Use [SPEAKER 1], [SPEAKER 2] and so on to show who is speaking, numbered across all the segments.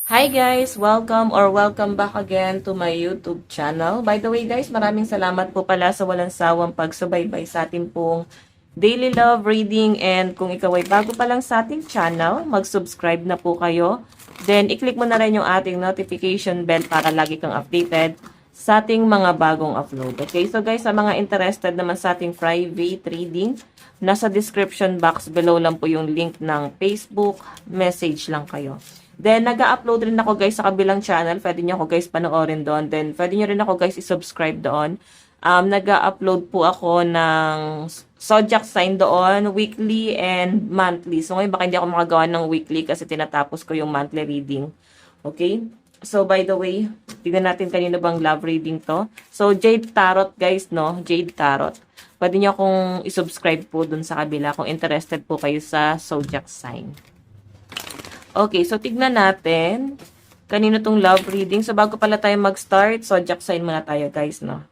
[SPEAKER 1] Hi guys! Welcome back again to my YouTube channel. By the way guys, maraming salamat po pala sa walang sawang pagsubaybay sa ating pong daily love reading, and kung ikaw ay bago pa lang sa ating channel, mag-subscribe na po kayo. Then, i-click mo na rin yung ating notification bell para lagi kang updated sa ating mga bagong upload. Okay, so guys, sa mga interested naman sa ating private reading, nasa description box below lang po yung link ng Facebook, message lang kayo. Then, nag-upload rin ako guys sa kabilang channel. Pwede nyo ako guys panoorin doon. Then, pwede nyo rin ako guys i-subscribe doon. Nag-upload po ako ng zodiac sign doon, weekly and monthly. So, ngayon baka hindi ako makagawa ng weekly kasi tinatapos ko yung monthly reading. Okay? So, by the way, tignan natin kanino bang love reading to. So, Jade Tarot guys, no? Jade Tarot. Pwede nyo akong i-subscribe po dun sa kabila kung interested po kayo sa zodiac sign. Okay, so tignan natin kanino tong love reading. So, bago pala tayo mag-start, zodiac sign muna tayo guys, no?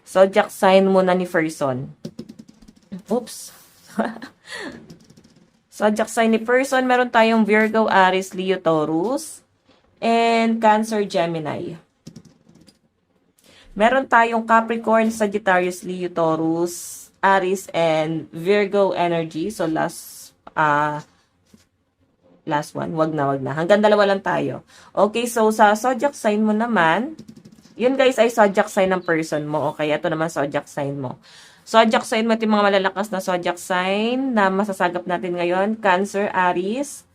[SPEAKER 1] Zodiac sign muna ni person. Oops. Zodiac sign ni person, meron tayong Virgo, Aries, Leo, Taurus, and Cancer, Gemini. Meron tayong Capricorn, Sagittarius, Leo, Taurus, Aries, and Virgo energy. So, last one. Wag na. Hanggang dalawa lang tayo. Okay, so sa zodiac sign mo naman, yun guys ay zodiac sign ng person mo. Okay, ito naman zodiac sign mo. Zodiac sign mo, ito yung mga malalakas na zodiac sign na masasagap natin ngayon. Cancer, Aries.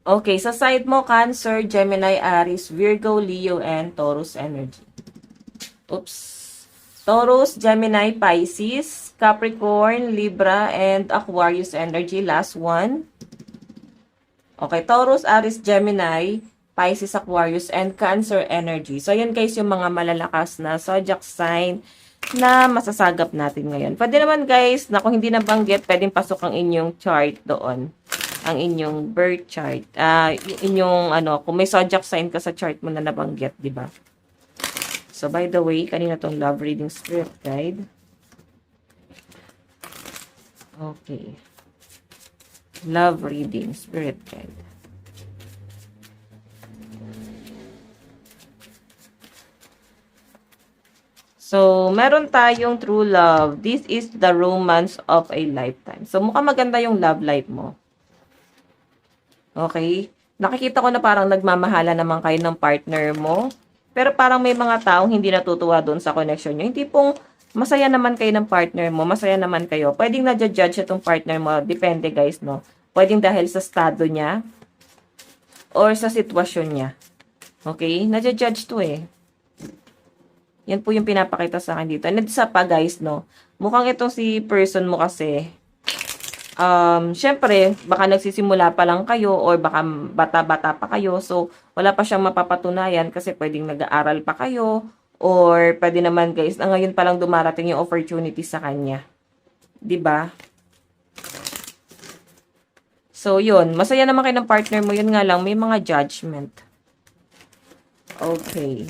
[SPEAKER 1] Okay, sa side mo, Cancer, Gemini, Aries, Virgo, Leo, and Taurus energy. Oops. Taurus, Gemini, Pisces, Capricorn, Libra, and Aquarius energy. Last one. Okay, Taurus, Aries, Gemini, Pisces, Aquarius, and Cancer energy. So, yan guys yung mga malalakas na zodiac sign na masasagap natin ngayon. Pwede naman guys, na kung hindi nabanggit, pwedeng pasok ang inyong chart doon. Ang inyong birth chart. Inyong, kung may zodiac sign ka sa chart mo na nabanggit, di ba? So, by the way, kanina tong love reading spirit guide. Okay. Love reading spirit guide. So, meron tayong true love. This is the romance of a lifetime. So, mukhang maganda yung love life mo. Okay? Nakikita ko na parang nagmamahala naman kayo ng partner mo. Pero parang may mga taong hindi natutuwa doon sa connection nyo. Hindi pong masaya naman kayo ng partner mo, masaya naman kayo. Pwedeng na-judge itong partner mo. Depende guys, no? Pwedeng dahil sa estado niya or sa sitwasyon niya. Okay? Na-judge to eh. Yan po yung pinapakita sa akin dito. And isa pa guys, no? Mukhang itong si person mo kasi, syempre, baka nagsisimula pa lang kayo or baka bata-bata pa kayo. So, wala pa siyang mapapatunayan kasi pwedeng nag-aaral pa kayo. Or pwede naman guys, na ngayon pa lang dumarating yung opportunity sa kanya. 'Di ba? So, yun. Masaya naman kayo ng partner mo. Yun nga lang, may mga judgment. Okay.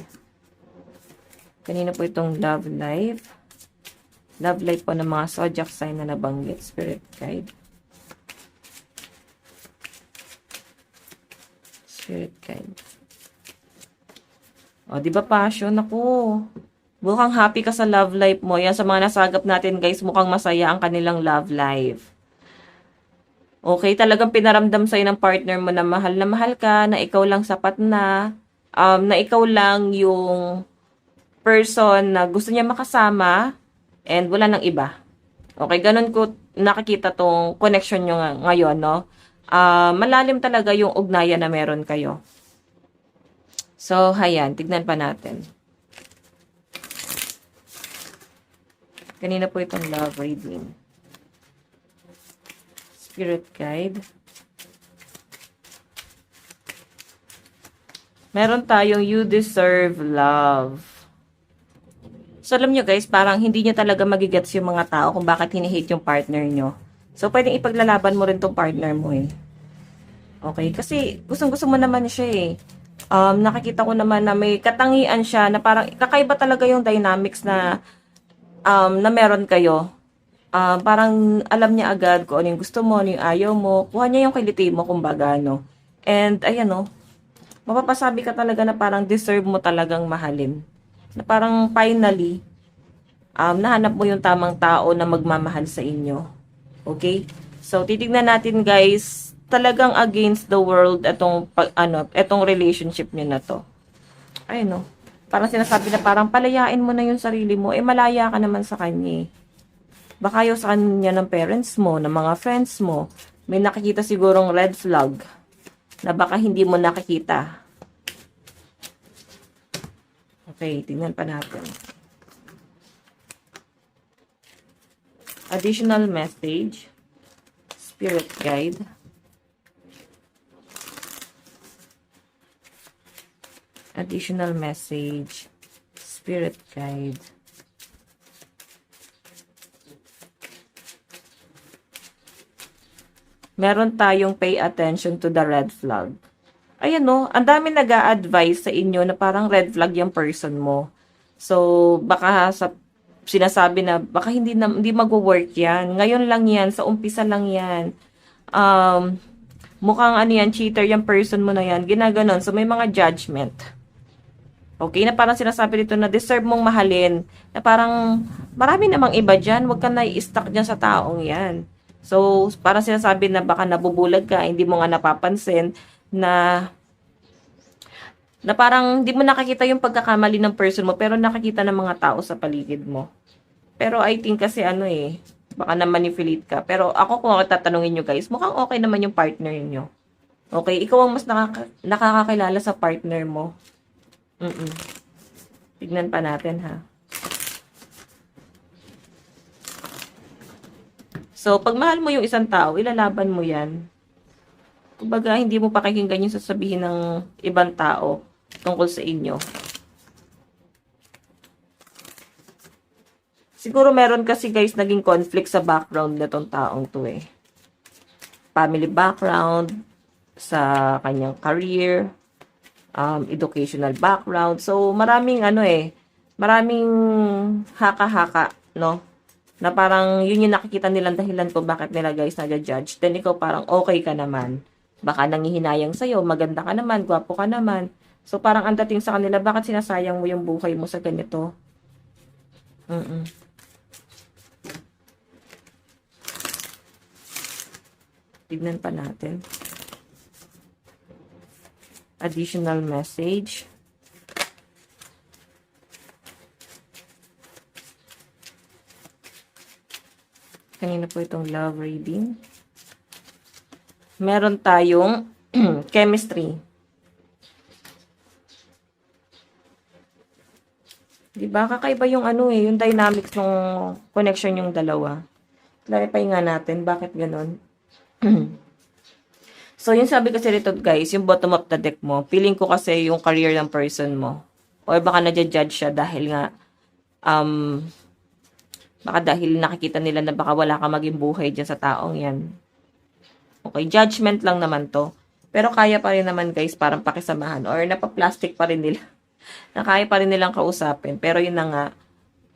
[SPEAKER 1] Kanina po itong love life. Love life po ng mga zodiac sign na nabanggit. Spirit guide. Spirit guide. O, di ba passion? Ako. Mukhang happy ka sa love life mo. Yan sa mga nasagap natin, guys, mukhang masaya ang kanilang love life. Okay, talagang pinaramdam sa'yo ng partner mo na mahal ka, na ikaw lang sapat na ikaw lang yung person na gusto niya makasama and wala nang iba. Okay, ganun ko nakikita tong connection nyo ngayon, no? Malalim talaga yung ugnayan na meron kayo. So, hayan. Tignan pa natin. Kanina po itong love reading. Spirit guide. Meron tayong you deserve love. So, alam nyo guys, parang hindi nyo talaga magigets yung mga tao kung bakit hinihate yung partner nyo. So, pwedeng ipaglalaban mo rin tong partner mo eh. Okay? Kasi, gustong-gusto mo naman siya eh. Nakikita ko naman na may katangian siya na parang kakaiba talaga yung dynamics na meron kayo. parang alam niya agad kung ano yung gusto mo, ano yung ayaw mo. Kuha niya yung kiliti mo, kumbaga, no? And, ayan, no? Mapapasabi ka talaga na parang deserve mo talagang mahalin. Na parang finally, nahanap mo yung tamang tao na magmamahal sa inyo. Okay? So, titignan natin guys, talagang against the world etong relationship niyo na to. Ay no. Parang sinasabi na parang palayain mo na yung sarili mo, malaya ka naman sa kanya. Baka yung sa kanya ng parents mo, ng mga friends mo, may nakikita sigurong red flag na baka hindi mo nakikita. Okay, tingnan pa natin. Additional message. Spirit guide. Additional message. Spirit guide. Meron tayong pay attention to the red flag. Ayan no, ang dami nag-a-advise sa inyo na parang red flag yung person mo. So, baka sinasabi na baka hindi magwo-work yan. Ngayon lang yan, sa umpisa lang yan. Mukhang ano yan, cheater yung person mo na yan. Ginaganon. So, may mga judgment. Okay, na parang sinasabi dito na deserve mong mahalin. Na parang marami namang iba dyan. Huwag ka na i-stuck dyan sa taong yan. So, parang sinasabi na baka nabubulag ka, hindi mo nga napapansin na parang hindi mo nakakita yung pagkakamali ng person mo pero nakakita ng mga tao sa paligid mo. Pero I think kasi baka na-manipulate ka. Pero ako kung ako tatanungin nyo guys, mukhang okay naman yung partner nyo. Okay, ikaw ang mas nakakakilala sa partner mo. Tignan pa natin ha. So, pag mahal mo yung isang tao, ilalaban mo yan. Kumbaga, hindi mo pakikinggan yung sasabihin ng ibang tao tungkol sa inyo. Siguro meron kasi guys naging conflict sa background na tong taong to Family background, sa kanyang career, educational background. So, maraming maraming haka-haka, no? Na parang yun yung nakikita nilang dahilan ko bakit nila guys nagja-judge. Then ikaw parang okay ka naman. Baka nangihinayang sa'yo, maganda ka naman, gwapo ka naman. So parang ang dating sa kanila, bakit sinasayang mo yung buhay mo sa ganito? Tignan pa natin. Additional message. Kanina po itong love reading. Meron tayong chemistry. Diba? Kakaiba yung yung dynamics ng connection yung dalawa. Clarify nga natin, bakit ganon? So, yung sabi kasi rito guys, yung bottom of the deck mo, feeling ko kasi yung career ng person mo. O baka nadja-judge siya dahil nga, baka dahil nakikita nila na baka wala ka maging buhay dyan sa taong yan. Okay, judgment lang naman to. Pero kaya pa rin naman guys, parang pakisamahan. Or napaplastic pa rin nila. Na kaya pa rin nilang kausapin. Pero yun na nga,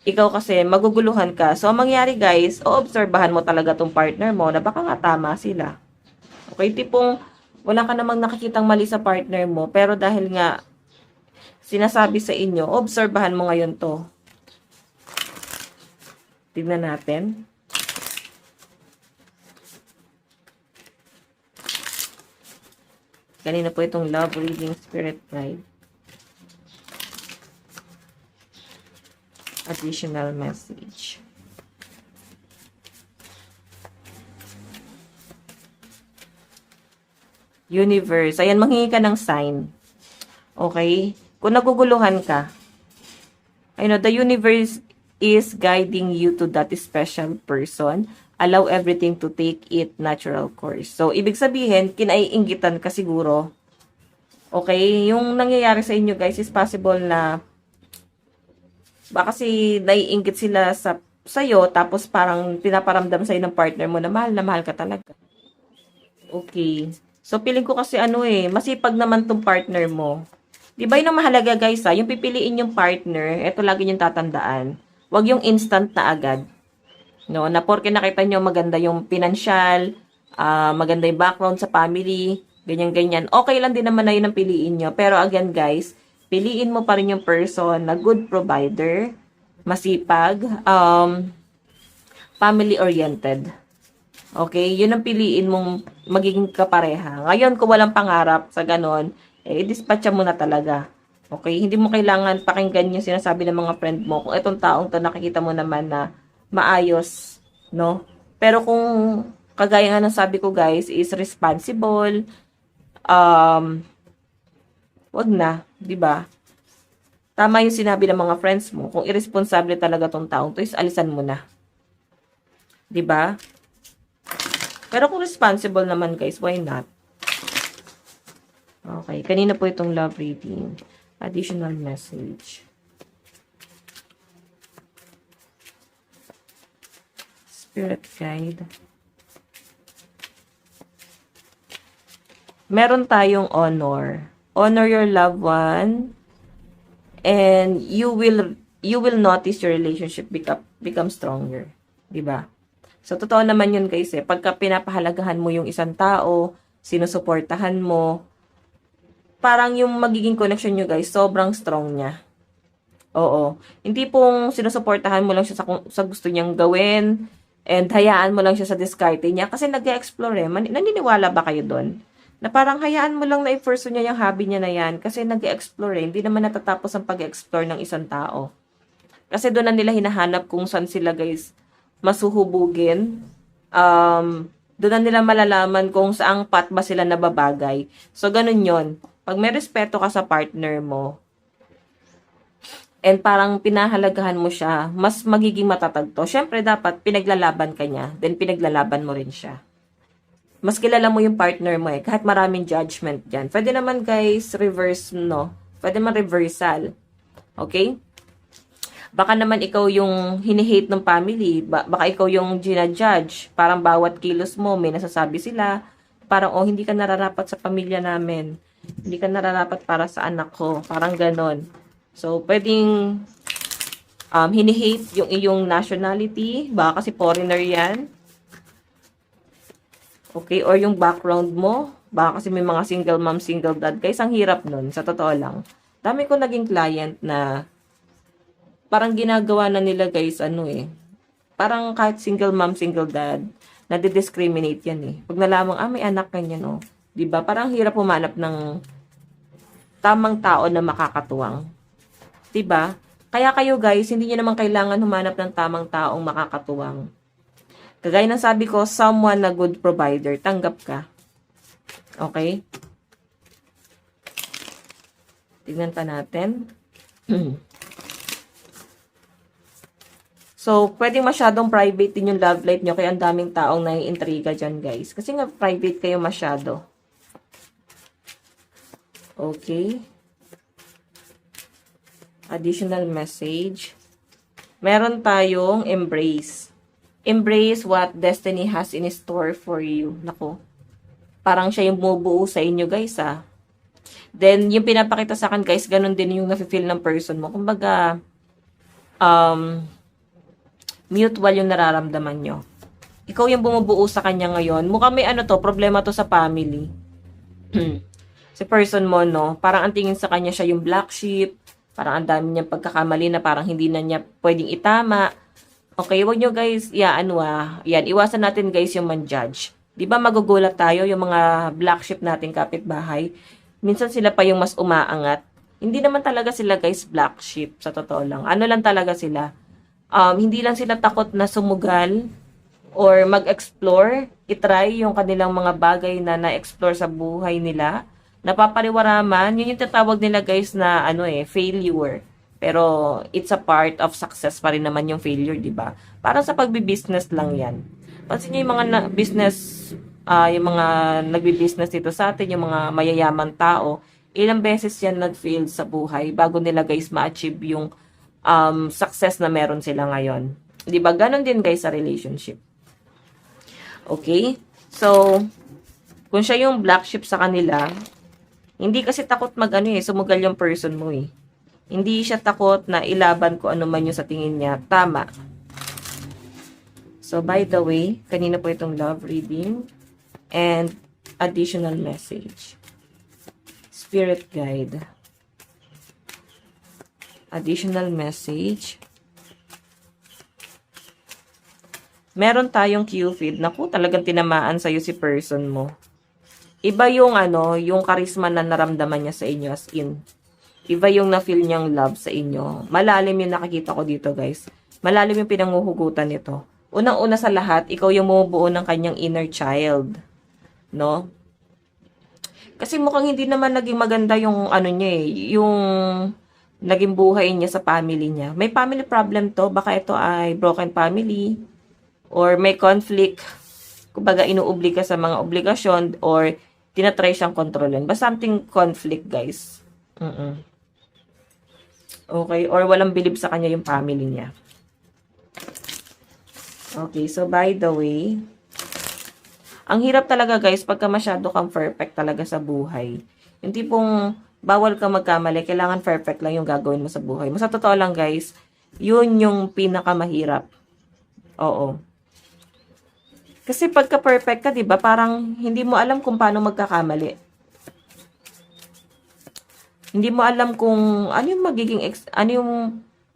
[SPEAKER 1] ikaw kasi maguguluhan ka. So, ang mangyari guys, obserbahan mo talaga tong partner mo na baka nga tama sila. Okay, tipong wala ka namang nakikitang mali sa partner mo. Pero dahil nga sinasabi sa inyo, obserbahan mo ngayon to. Tignan natin. Kanina po itong love reading spirit guide. Additional message. Universe. Ayan, manghingi ka ng sign. Okay? Kung naguguluhan ka, the universe is guiding you to that special person. Allow everything to take it natural course. So, ibig sabihin, kinaiinggitan ka siguro. Okay? Yung nangyayari sa inyo, guys, is possible na baka kasi naiinggit sila sa'yo, tapos parang pinaparamdam sa'yo ng partner mo na mahal ka talaga. Okay. So, feeling ko kasi masipag naman tong partner mo. Di ba yun ang mahalaga guys ha? Yung pipiliin yung partner, eto lagi yung tatandaan. Huwag yung instant na agad. No, na porke nakita nyo maganda yung financial, maganda yung background sa family, ganyan-ganyan. Okay lang din naman na yun ang piliin nyo. Pero again guys, piliin mo pa rin yung person na good provider, masipag, family-oriented. Okay? Yun ang piliin mong magiging kapareha. Ngayon, kung walang pangarap sa ganon, dispatcha mo na talaga. Okay? Hindi mo kailangan pakinggan yung sinasabi ng mga friend mo. Kung itong taong to nakikita mo naman na maayos, no? Pero kung kagaya nga ng sabi ko guys, is responsible, wag na, 'di ba? Tama yung sinabi ng mga friends mo. Kung irresponsible talaga tong taong to, is alisan mo na. 'Di ba? Pero kung responsible naman guys, why not? Okay, kanina po itong love reading. Additional message. Spirit guide. Meron tayong honor. Honor your loved one and you will notice your relationship become stronger, 'di ba? So totoo naman 'yun guys pagka pinapahalagahan mo yung isang tao, sinusuportahan mo, parang yung magiging connection nyo guys, sobrang strong niya. Oo. Hindi pong sinusuportahan mo lang siya sa gusto niyang gawin and hayaan mo lang siya sa diskarte niya kasi nag-e-explore Naniniwala ba kayo doon? Na parang hayaan mo lang na i-pursue niya yung hobby niya na yan kasi nag-e-explore Hindi naman natatapos ang pag-explore ng isang tao. Kasi doon na nila hinahanap kung saan sila guys masuhubugin. Doon na nila malalaman kung saang path ba sila nababagay. So, ganun yon. Pag may respeto ka sa partner mo, and parang pinahalagahan mo siya, mas magiging matatag to. Siyempre, dapat pinaglalaban ka niya, then pinaglalaban mo rin siya. Mas kilala mo yung partner mo kahit maraming judgment dyan. Pwede naman guys, reverse, no? Pwede man reversal. Okay? Baka naman ikaw yung hinihate ng family. Baka ikaw yung ginajudge. Parang bawat kilos mo, may nasasabi sila. Parang, oh, hindi ka nararapat sa pamilya namin. Hindi ka nararapat para sa anak ko. Parang ganon. So, pwedeng hinihate yung iyong nationality. Baka kasi foreigner yan. Okay? Or yung background mo. Baka kasi may mga single mom, single dad. Guys, ang hirap nun. Sa totoo lang. Dami ko naging client na parang ginagawa na nila guys, parang kahit single mom, single dad, nade-discriminate yan Pag nalamang, may anak kanyan, Diba? Parang hirap humanap ng tamang tao na makakatuwang. Diba? Kaya kayo guys, hindi nyo naman kailangan humanap ng tamang taong makakatuwang. Kagaya ng sabi ko, someone na good provider, tanggap ka. Okay? Tignan pa natin. So, pwedeng masyadong private din yung love life nyo, kaya ang daming taong naiintriga dyan, guys. Kasi nga, private kayo masyado. Okay. Additional message. Meron tayong embrace. Embrace what destiny has in store for you. Nako. Parang siya yung bumubuo sa inyo, guys, Then, yung pinapakita sa akin, guys, ganun din yung nafe-feel ng person mo. Kumbaga, mutual yung nararamdaman nyo. Ikaw yung bumubuo sa kanya ngayon. Mukhang may problema to sa family. Si person mo, no? Parang ang tingin sa kanya siya yung black sheep. Parang ang dami niyang pagkakamali na parang hindi na niya pwedeng itama. Okay, wag nyo guys, yan, iwasan natin guys yung man-judge. Di ba magugulat tayo yung mga black sheep nating kapitbahay? Minsan sila pa yung mas umaangat. Hindi naman talaga sila guys black sheep, sa totoo lang. Ano lang talaga sila? Hindi lang sila takot na sumugal or mag-explore, itry yung kanilang mga bagay na na-explore sa buhay nila. Napapariwaraman, yun yung tatawag nila guys na failure. Pero it's a part of success pa rin naman yung failure, di ba? Para sa pagbi-business lang yan. Pansin niyo yung mga business, yung mga nagbi-business dito sa atin, yung mga mayayaman tao, ilang beses yan nag-fail sa buhay bago nila guys ma-achieve yung success na meron sila ngayon. Di ba? Ganon din guys sa relationship. Okay? So, kung siya yung black sheep sa kanila, hindi kasi takot sumugal yung person mo Hindi siya takot na ilaban ko ano man yung sa tingin niya. Tama. So, by the way, kanina po itong love reading and additional message. Spirit guide. Additional message. Meron tayong Cupid. Naku, talagang tinamaan sa'yo si person mo. Iba yung yung charisma na naramdaman niya sa inyo, as in. Iba yung na-feel niyang love sa inyo. Malalim yung nakikita ko dito, guys. Malalim yung pinanguhugutan nito. Unang-una sa lahat, ikaw yung bumubuo ng kanyang inner child. No? Kasi mukhang hindi naman naging maganda yung niya eh, yung naging buhay niya sa family niya. May family problem to. Baka ito ay broken family. Or may conflict, kumbaga inuubli ka sa mga obligasyon, or tinatry siyang kontrolin. Basta something conflict, guys. Okay, or walang believe sa kanya yung family niya. Okay, so by the way, ang hirap talaga, guys, pagka masyado kang perfect talaga sa buhay. Yung tipong bawal ka magkamali, kailangan perfect lang yung gagawin mo sa buhay mo. Sa totoo lang, guys, yun yung pinakamahirap. Oo. Kasi pagka perfect ka, 'di ba? Parang hindi mo alam kung paano magkakamali. Hindi mo alam kung ano yung magiging ano yung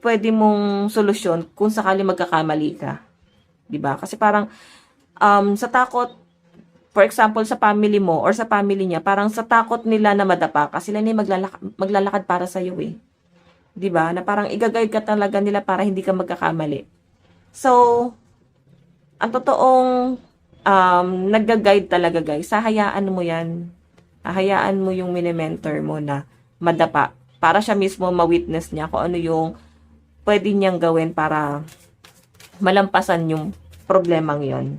[SPEAKER 1] pwede mong solusyon kung sakali magkakamali ka. 'Di ba? Kasi parang sa takot, for example, sa family mo or sa family niya, parang sa takot nila na madapa ka, sila na yung maglalakad para sa iyo eh. 'Di ba? Na parang i-guide ka talaga nila para hindi ka magkakamali. So, ang totoong nagga-guide talaga, guys, hahayaan mo yan. Hahayaan mo yung mini-mentor mo na madapa para siya mismo ma-witness niya kung ano yung pwede niyang gawin para malampasan yung problemang yon.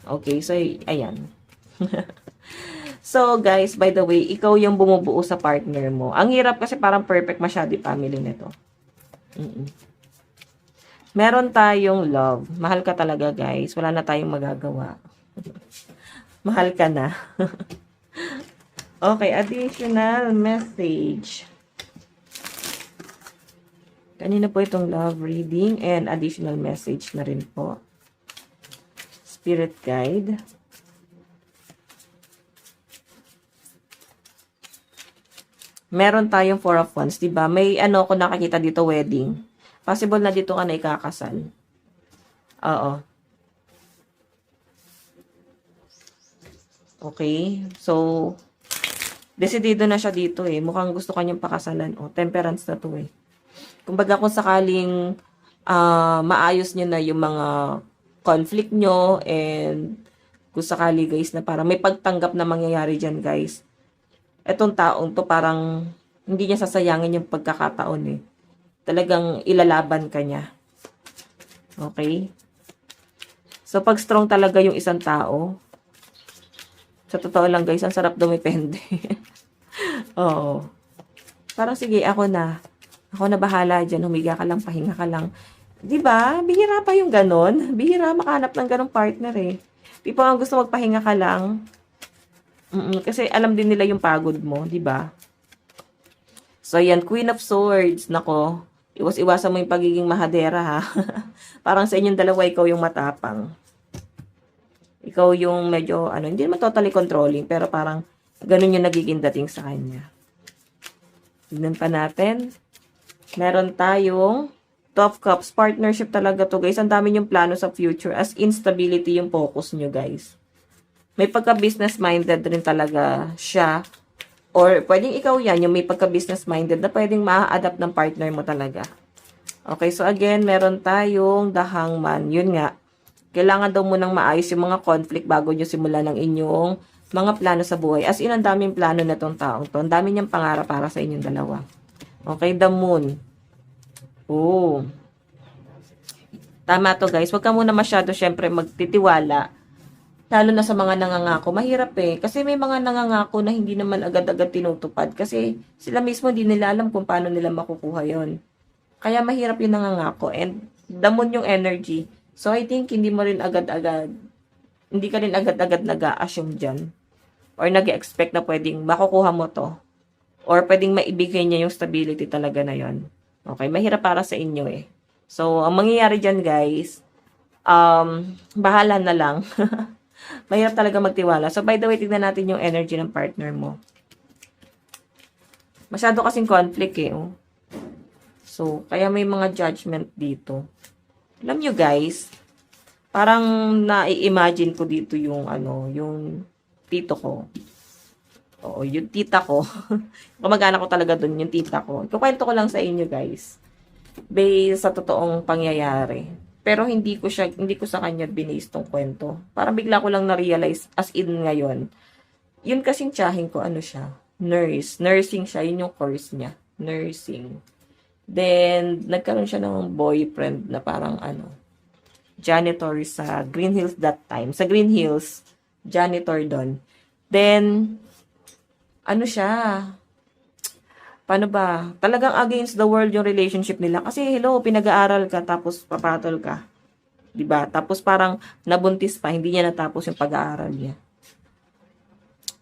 [SPEAKER 1] Okay, so ayan. So, guys, by the way, ikaw yung bumubuo sa partner mo. Ang hirap kasi parang perfect masyado family nito. Meron tayong love. Mahal ka talaga, guys. Wala na tayong magagawa. Mahal ka na. Okay, additional message. Kanina po itong love reading and additional message na rin po. Spirit guide. Meron tayong Four of Wands, diba? May ko nakakita dito, wedding. Possible na dito ka na ikakasal. Oo. Okay. So, desidido na siya dito eh. Mukhang gusto kanyang pakasalan. Temperance na to eh. Kumbaga kung sakaling maayos niyo na yung mga conflict nyo, and kung sakali, guys, na parang may pagtanggap na mangyayari dyan, guys. Etong taong to parang hindi niya sasayangin yung pagkakataon eh. Talagang ilalaban ka niya. Okay? So, pag strong talaga yung isang tao, sa totoo lang, guys, ang sarap dumipende. Oo. Parang sige, ako na bahala dyan, humiga ka lang, pahinga ka lang. Diba? Bihira pa yung ganon. Bihira makahanap ng ganong partner eh. Tipo, ang gusto magpahinga ka lang. Kasi alam din nila yung pagod mo, diba? So, yan, Queen of Swords. Nako, iwas-iwasan mo yung pagiging mahadera, ha? Parang sa inyong dalawa, ikaw yung matapang. Ikaw yung medyo, hindi naman totally controlling, pero parang ganun yung nagiging dating sa kanya. Tignan pa natin. Meron tayong Two of Cups. Partnership talaga to, guys. Ang dami yung plano sa future. As instability yung focus nyo, guys. May pagka-business minded rin talaga siya. Or pwedeng ikaw yan, yung may pagka-business minded na pwedeng ma-adapt ng partner mo talaga. Okay, so again, meron tayong The Hangman. Yun nga, kailangan daw munang maayos yung mga conflict bago nyo simulan ng inyong mga plano sa buhay. As in, ang daming plano na tong taong to. Ang dami niyang pangarap para sa inyong dalawa. Okay, the Moon. Oh. Tama to, guys. Huwag ka muna masyado, syempre, magtitiwala. Lalo na sa mga nangangako. Mahirap eh. Kasi may mga nangangako na hindi naman agad-agad tinutupad. Kasi sila mismo hindi nila alam kung paano nila makukuha yon. Kaya mahirap yung nangangako. And the Moon yung energy. So, I think hindi mo rin agad-agad, hindi ka rin agad-agad nag-a-assume dyan. Or nag-expect na pwedeng makukuha mo to. Or pwedeng maibigay niya yung stability talaga na yon. Okay, mahirap para sa inyo eh. So, ang mangyayari dyan, guys, bahala na lang. Mahirap talaga magtiwala. So, by the way, tignan natin yung energy ng partner mo. Masyado kasing conflict eh. Oh. So, kaya may mga judgment dito. Alam nyo guys, parang na-imagine ko dito yung yung tito ko. Oo, yung tita ko. Kamag-anak ko talaga dun, yung tita ko. Kukwento ko lang sa inyo guys. Based sa totoong pangyayari. Pero hindi ko sa kanya binase tong kwento. Parang bigla ko lang na-realize as in ngayon. Yun kasing tiyahin ko, siya? Nurse. Nursing siya, yun yung course niya. Nursing. Then, nagkaroon siya ng boyfriend na parang janitor sa Green Hills that time. Sa Green Hills, janitor doon. Then, siya? Paano ba? Talagang against the world yung relationship nila. Kasi, hello, pinag-aaral ka, tapos papatol ka. Diba? Tapos parang nabuntis pa, hindi niya natapos yung pag-aaral niya.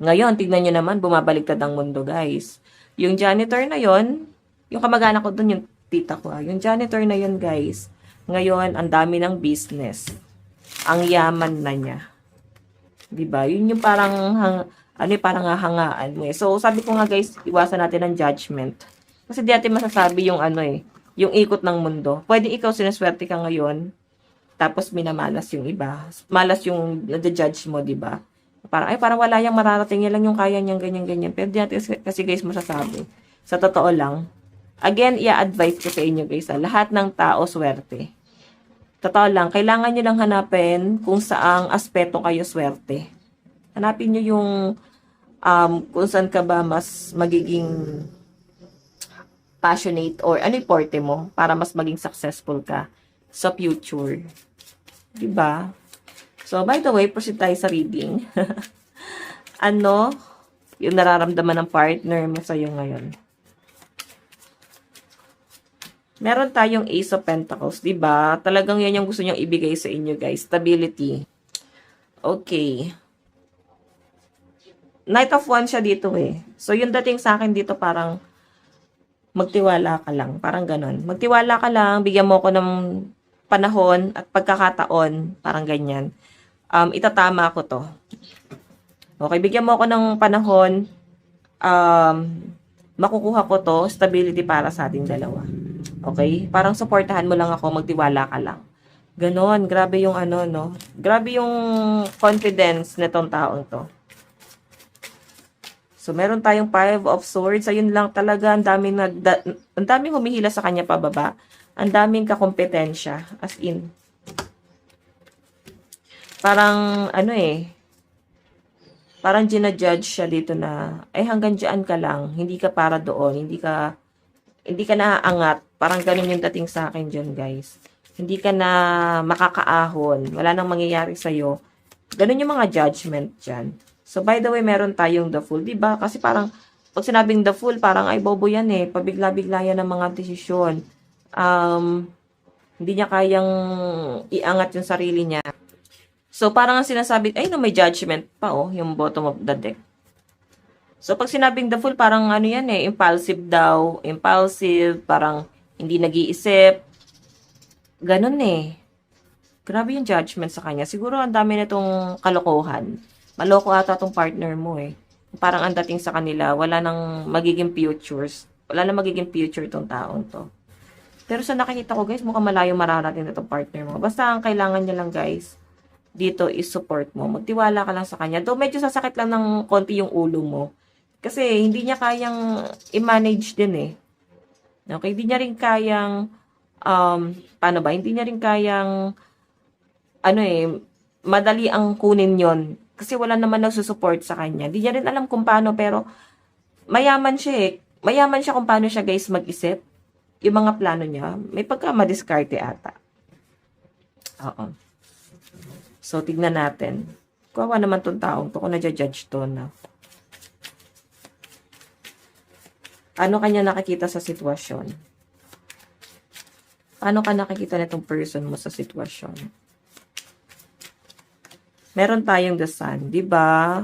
[SPEAKER 1] Ngayon, tignan nyo naman, bumabaliktad ang mundo, guys. Yung janitor na yon, yung kamag-anak ko dun, yung tita ko, yung janitor na yon guys, ngayon, ang dami ng business. Ang yaman na niya. Diba? Yun yung parang, parang hangaan mo eh. So, sabi ko nga guys, iwasan natin ang judgment. Kasi di natin masasabi yung yung ikot ng mundo. Pwede ikaw sinaswerte ka ngayon, tapos minamalas yung iba. Malas yung nade-judge mo, diba? Parang wala yang mararating, yan lang yung kaya niyang ganyan-ganyan. Pero di natin kasi guys masasabi. Sa totoo lang, again, i-advise ko sa inyo guys, lahat ng tao swerte. Totoo lang, kailangan nyo lang hanapin kung saang aspeto kayo swerte. Hanapin nyo yung kung saan ka ba mas magiging passionate or ano yung forte mo para mas maging successful ka sa future. Diba? So, by the way, proceed tayo sa reading. Yung nararamdaman ng partner mo sa'yo ngayon. Meron tayong Ace of Pentacles, diba? Talagang yan yung gusto niyang ibigay sa inyo, guys. Stability. Okay. Knight of Wands siya dito eh. So, yung dating sa akin dito parang magtiwala ka lang. Parang ganon. Magtiwala ka lang, bigyan mo ko ng panahon at pagkakataon. Parang ganyan. Itatama ko to. Okay, bigyan mo ko ng panahon. Makukuha ko to, stability para sa ating dalawa. Okay? Parang supportahan mo lang ako, magtiwala ka lang. Ganon, grabe yung Grabe yung confidence nitong taong to. So, meron tayong 5 of Swords. Ayun lang talaga, ang daming humihila sa kanya pababa. Ang daming kakompetensya. As in. Parang, parang ginajudge siya dito na, hanggang dyan ka lang. Hindi ka para doon. Hindi ka naaangat. Parang ganun yung dating sa akin dyan, guys. Hindi ka na makakaahon. Wala nang mangyayari sa'yo. Ganun yung mga judgment dyan. So, by the way, meron tayong the Fool. Diba? Kasi parang, pag sinabing the Fool, parang ay bobo yan eh. Pabigla-bigla yan ng mga desisyon. Hindi niya kayang iangat yung sarili niya. So, parang ang sinasabi, may judgment pa yung bottom of the deck. So, pag sinabing the Fool, parang yan eh, impulsive daw. Impulsive, parang hindi nag-iisip. Ganon eh. Grabe yung judgment sa kanya. Siguro ang dami nitong kalokohan. Maloko ata tong partner mo eh. Parang ang dating sa kanila, wala nang magiging futures. Wala nang magiging future tong taong to. Pero sa nakikita ko guys, mukhang malayo mararating itong partner mo. Basta ang kailangan niya lang guys, dito is support mo. Magtiwala ka lang sa kanya. Though medyo sasakit lang ng konti yung ulo mo. Kasi hindi niya kayang i-manage din eh. Okay, hindi niya rin kayang, paano ba? Hindi niya rin kayang, madali ang kunin yon. Kasi wala naman nagsusupport sa kanya. Hindi niya rin alam kung paano, pero mayaman siya eh. Mayaman siya kung paano siya guys mag-isip. Yung mga plano niya, may pagka-madiskarte ata. Oo. So, tignan natin. Kawawa naman tong taong to kung na-judge to na. Paano kanya nakikita sa sitwasyon? Paano ka nakikita nitong person mo sa sitwasyon? Meron tayong the sun, di ba?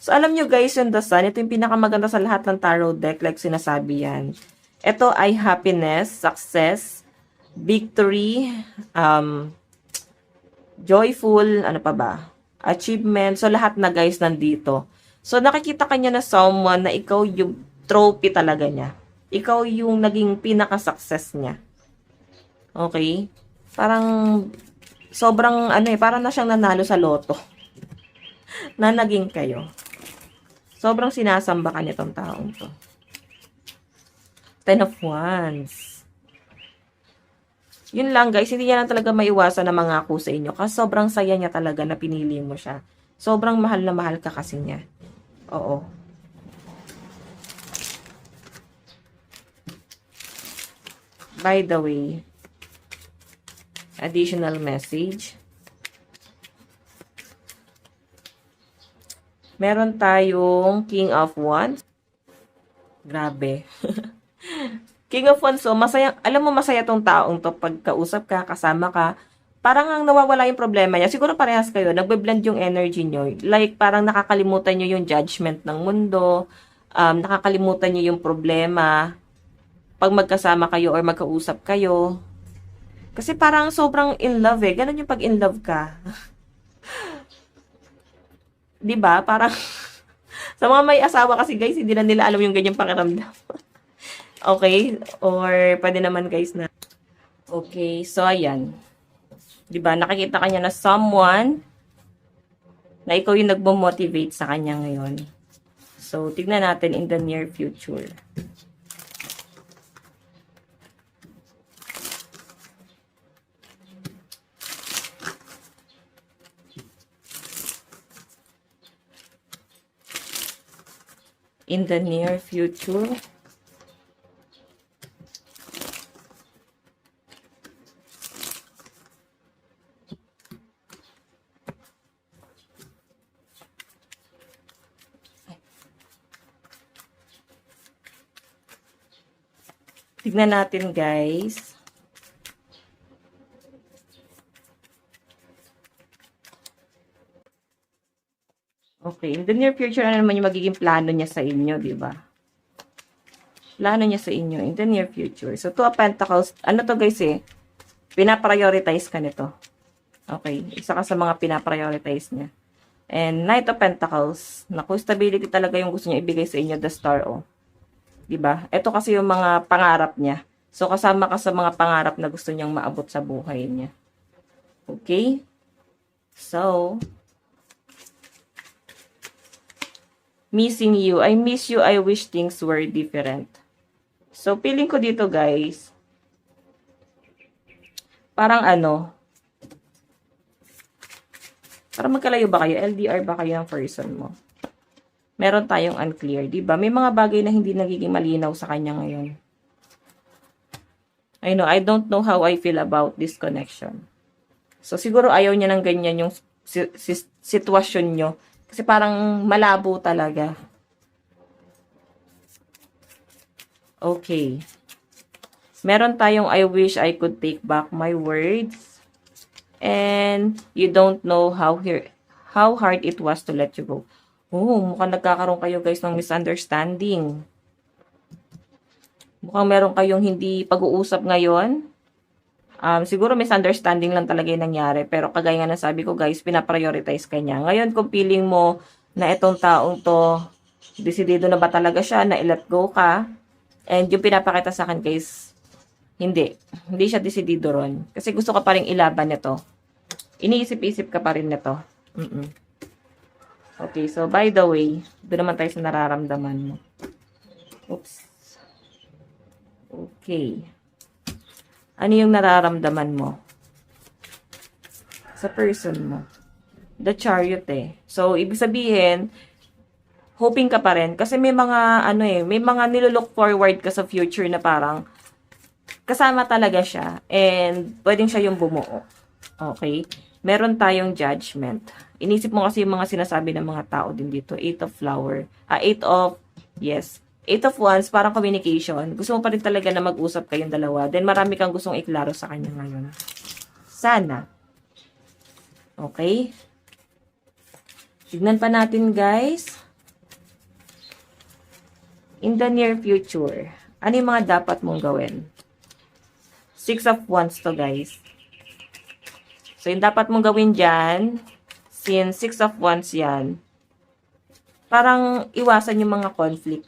[SPEAKER 1] So, alam nyo guys, yung the sun, ito yung pinakamaganda sa lahat ng tarot deck, like sinasabi yan. Ito ay happiness, success, victory, joyful, ano pa ba? Achievement. So, lahat na guys nandito. So, nakikita kanya na someone na ikaw yung trophy talaga niya. Ikaw yung naging pinaka-success niya. Okay? Parang, sobrang, parang na siyang nanalo sa loto. Na naging kayo. Sobrang sinasamba ka nitong taong to. Ten of Wands. Yun lang guys, hindi niya lang talaga maiwasan na mangako sa inyo. Kasi sobrang saya niya talaga na pinili mo siya. Sobrang mahal na mahal ka kasi niya. Oo. By the way, additional message. Meron tayong King of Wands. Grabe. King of Wands, so masaya, alam mo masaya tong taong to pag kausap ka, kasama ka, parang ang nawawala yung problema niya. Siguro parehas kayo, nagbe-blend yung energy nyo. Like, parang nakakalimutan nyo yung judgment ng mundo, nakakalimutan nyo yung problema pag magkasama kayo or magkausap kayo. Kasi parang sobrang in love eh. Ganun yung pag in love ka. 'Di ba? Parang sa mga may asawa kasi guys, hindi na nila alam yung ganyang pakiramdam. Okay? Or pwede naman guys na. Okay, so ayan. 'Di ba? Nakikita kanya na someone na ikaw yung nagmo-motivate sa kanya ngayon. So, tignan natin in the near future. In the near future. Tignan natin, guys. Okay, in the near future, ano naman yung magiging plano niya sa inyo, di ba? Plano niya sa inyo in the near future. So, Two of Pentacles, ano to guys eh, pinaprioritize ka nito. Okay, isa ka sa mga pinaprioritize niya. And Knight of Pentacles, naku, stability talaga yung gusto niya ibigay sa inyo, the Star, oh. Diba? Ito kasi yung mga pangarap niya. So, kasama ka sa mga pangarap na gusto niyang maabot sa buhay niya. Okay? So, missing you. I miss you. I wish things were different. So, feeling ko dito, guys, parang parang magkalayo ba kayo? LDR ba kayo ng person mo? Meron tayong unclear, di ba? May mga bagay na hindi nagiging malinaw sa kanya ngayon. I don't know how I feel about this connection. So, siguro ayaw niya ng ganyan yung sitwasyon nyo. Kasi parang malabo talaga. Okay. Meron tayong I wish I could take back my words. And you don't know how hard it was to let you go. Oh, mukhang nagkakaroon kayo guys ng misunderstanding. Mukhang meron kayong hindi pag-uusap ngayon. Siguro misunderstanding lang talaga yung nangyari. Pero kagaya nga ng sabi ko guys, pinaprioritize ka niya. Ngayon kung feeling mo na itong taong to, desidido na ba talaga siya na i-let go ka? And yung pinapakita sa akin guys, hindi siya desidido ron. Kasi gusto ka pa rin ilaban nito. Iniisip-isip ka pa rin nito. Okay, so by the way, doon naman tayo sa nararamdaman mo. Oops. Okay. Ano yung nararamdaman mo sa person mo? The Chariot eh. So, ibig sabihin, hoping ka pa rin. Kasi may mga, may mga nilolook forward ka sa future na parang kasama talaga siya. And, pwedeng siya yung bumuo. Okay? Meron tayong judgment. Inisip mo kasi yung mga sinasabi ng mga tao din dito. Eight of Wands, parang communication. Gusto mo pa rin talaga na mag-usap kayong dalawa. Then, marami kang gustong iklaro sa kanya ngayon. Sana. Okay? Tignan pa natin, guys. In the near future, ano yung mga dapat mong gawin? Six of Wands to, guys. So, yung dapat mong gawin dyan, since 6 of Wands yan, parang iwasan yung mga conflict.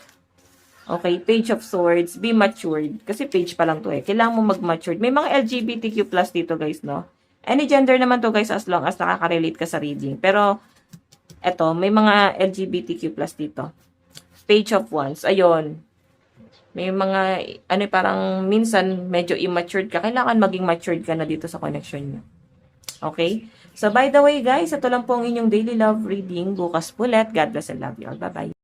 [SPEAKER 1] Okay, Page of Swords, be matured. Kasi page pa lang to eh. Kailangan mo mag-matured. May mga LGBTQ plus dito guys, no? Any gender naman to guys as long as nakaka-relate ka sa reading. Pero, eto, may mga LGBTQ plus dito. Page of Wands, ayun. May mga, parang minsan medyo immature ka. Kailangan maging matured ka na dito sa connection nyo. Okay? So, by the way guys, ito lang po ang inyong daily love reading. Bukas ulit. God bless and love you all. Bye-bye.